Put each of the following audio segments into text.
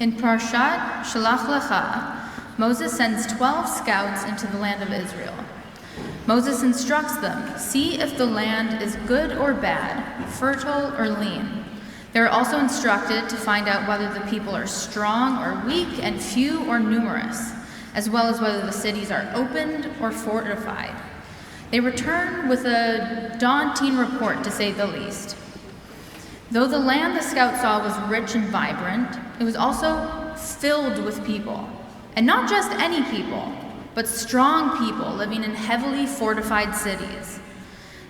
In Parshat Shalach Lecha, Moses sends 12 scouts into the land of Israel. Moses instructs them, see if the land is good or bad, fertile or lean. They are also instructed to find out whether the people are strong or weak and few or numerous, as well as whether the cities are opened or fortified. They return with a daunting report, to say the least. Though the land the scouts saw was rich and vibrant, it was also filled with people. And not just any people, but strong people living in heavily fortified cities.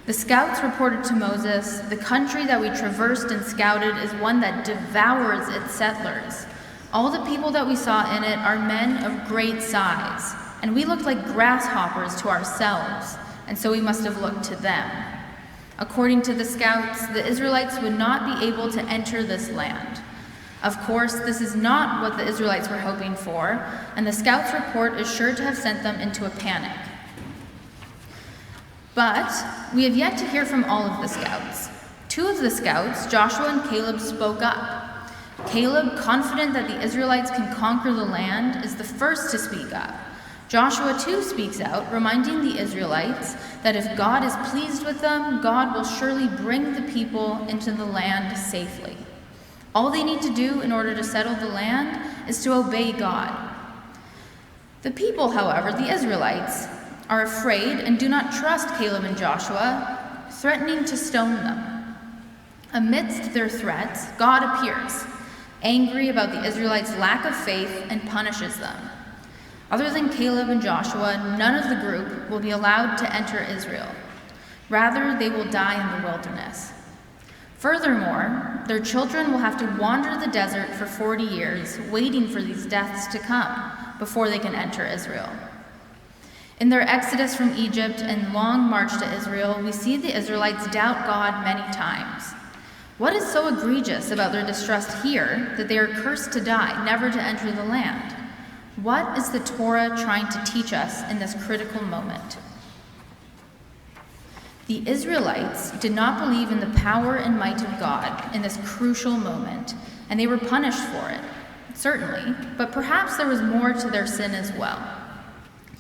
The scouts reported to Moses, the country that we traversed and scouted is one that devours its settlers. All the people that we saw in it are men of great size, and we looked like grasshoppers to ourselves, and so we must have looked to them. According to the scouts, the Israelites would not be able to enter this land. Of course, this is not what the Israelites were hoping for, and the scouts' report is sure to have sent them into a panic. But we have yet to hear from all of the scouts. Two of the scouts, Joshua and Caleb, spoke up. Caleb, confident that the Israelites can conquer the land, is the first to speak up. Joshua too speaks out, reminding the Israelites that if God is pleased with them, God will surely bring the people into the land safely. All they need to do in order to settle the land is to obey God. The people, however, the Israelites, are afraid and do not trust Caleb and Joshua, threatening to stone them. Amidst their threats, God appears, angry about the Israelites' lack of faith, and punishes them. Other than Caleb and Joshua, none of the group will be allowed to enter Israel. Rather, they will die in the wilderness. Furthermore, their children will have to wander the desert for 40 years, waiting for these deaths to come before they can enter Israel. In their exodus from Egypt and long march to Israel, we see the Israelites doubt God many times. What is so egregious about their distrust here that they are cursed to die, never to enter the land? What is the Torah trying to teach us in this critical moment? The Israelites did not believe in the power and might of God in this crucial moment, and they were punished for it, certainly, but perhaps there was more to their sin as well.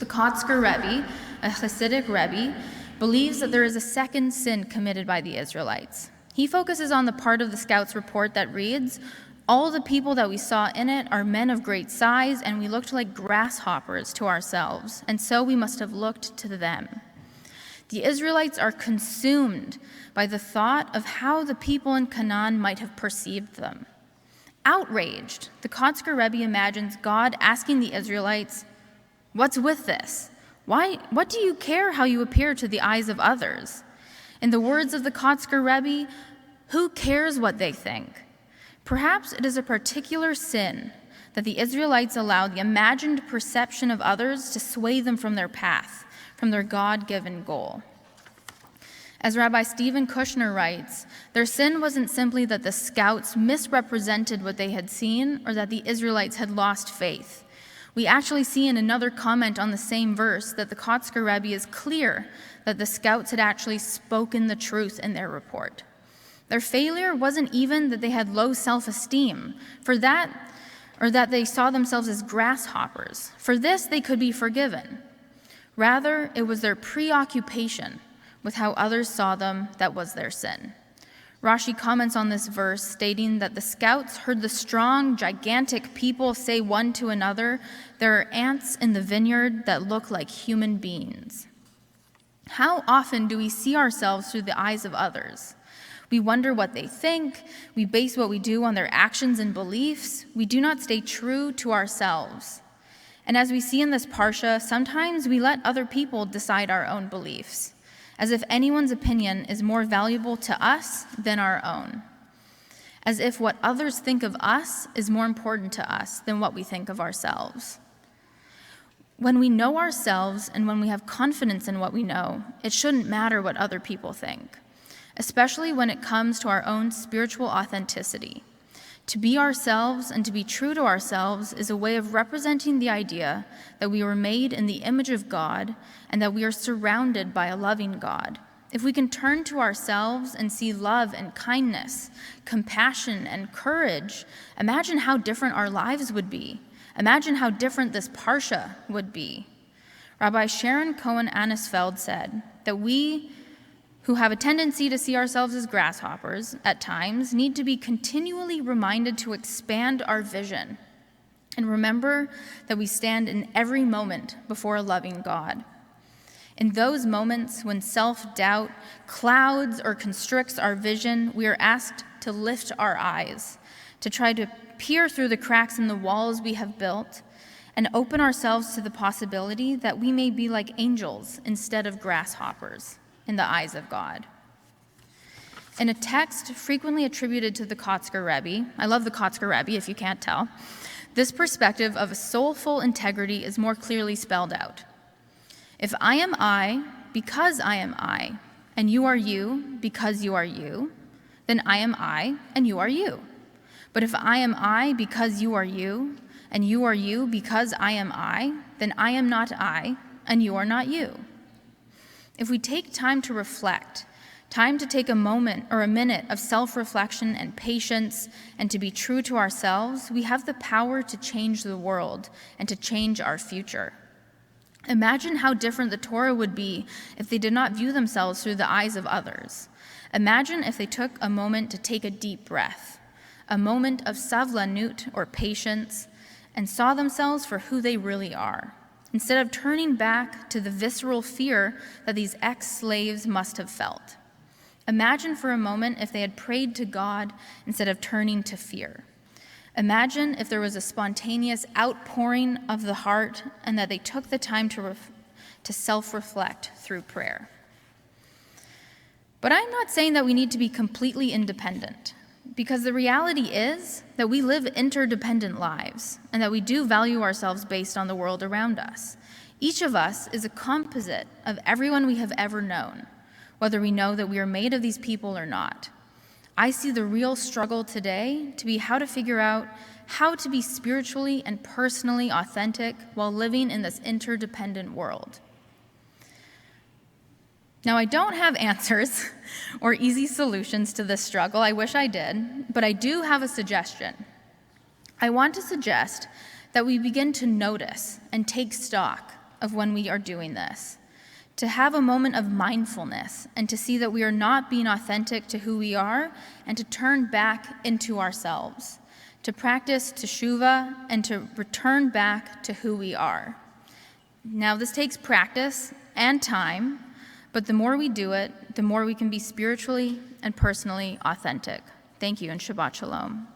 The Kotzker Rebbe, a Hasidic Rebbe, believes that there is a second sin committed by the Israelites. He focuses on the part of the scouts' report that reads, all the people that we saw in it are men of great size, and we looked like grasshoppers to ourselves, and so we must have looked to them. The Israelites are consumed by the thought of how the people in Canaan might have perceived them. Outraged, the Kotzker Rebbe imagines God asking the Israelites, what's with this? What do you care how you appear to the eyes of others? In the words of the Kotzker Rebbe, who cares what they think? Perhaps it is a particular sin that the Israelites allowed the imagined perception of others to sway them from their path, from their God-given goal. As Rabbi Stephen Kushner writes, their sin wasn't simply that the scouts misrepresented what they had seen or that the Israelites had lost faith. We actually see in another comment on the same verse that the Kotzker Rebbe is clear that the scouts had actually spoken the truth in their report. Their failure wasn't even that they had low self-esteem, or that they saw themselves as grasshoppers. For this, they could be forgiven. Rather, it was their preoccupation with how others saw them that was their sin. Rashi comments on this verse, stating that the scouts heard the strong, gigantic people say one to another, there are ants in the vineyard that look like human beings. How often do we see ourselves through the eyes of others? We wonder what they think, we base what we do on their actions and beliefs, we do not stay true to ourselves. And as we see in this parsha, sometimes we let other people decide our own beliefs, as if anyone's opinion is more valuable to us than our own, as if what others think of us is more important to us than what we think of ourselves. When we know ourselves and when we have confidence in what we know, it shouldn't matter what other people think, especially when it comes to our own spiritual authenticity. To be ourselves and to be true to ourselves is a way of representing the idea that we were made in the image of God and that we are surrounded by a loving God, if we can turn to ourselves and see love and kindness, compassion and courage, imagine how different our lives would be. Imagine how different this Parsha would be. Rabbi Sharon Cohen Anisfeld said that we who have a tendency to see ourselves as grasshoppers at times need to be continually reminded to expand our vision and remember that we stand in every moment before a loving God. In those moments when self-doubt clouds or constricts our vision, we are asked to lift our eyes, to try to peer through the cracks in the walls we have built, and open ourselves to the possibility that we may be like angels instead of grasshoppers in the eyes of God. In a text frequently attributed to the Kotzker Rebbe, I love the Kotzker Rebbe if you can't tell, this perspective of soulful integrity is more clearly spelled out. If I am I, because I am I, and you are you, because you are you, then I am I, and you are you. But if I am I, because you are you, and you are you, because I am I, then I am not I, and you are not you. If we take time to reflect, time to take a moment or a minute of self-reflection and patience, and to be true to ourselves, we have the power to change the world and to change our future. Imagine how different the Torah would be if they did not view themselves through the eyes of others. Imagine if they took a moment to take a deep breath, a moment of savlanut or patience, and saw themselves for who they really are, instead of turning back to the visceral fear that these ex-slaves must have felt. Imagine for a moment if they had prayed to God instead of turning to fear. Imagine if there was a spontaneous outpouring of the heart and that they took the time to self-reflect through prayer. But I'm not saying that we need to be completely independent, because the reality is that we live interdependent lives and that we do value ourselves based on the world around us. Each of us is a composite of everyone we have ever known, whether we know that we are made of these people or not. I see the real struggle today to be how to figure out how to be spiritually and personally authentic while living in this interdependent world. Now, I don't have answers or easy solutions to this struggle. I wish I did, but I do have a suggestion. I want to suggest that we begin to notice and take stock of when we are doing this, to have a moment of mindfulness and to see that we are not being authentic to who we are and to turn back into ourselves, to practice teshuvah and to return back to who we are. Now, this takes practice and time, but the more we do it, the more we can be spiritually and personally authentic. Thank you, and Shabbat Shalom.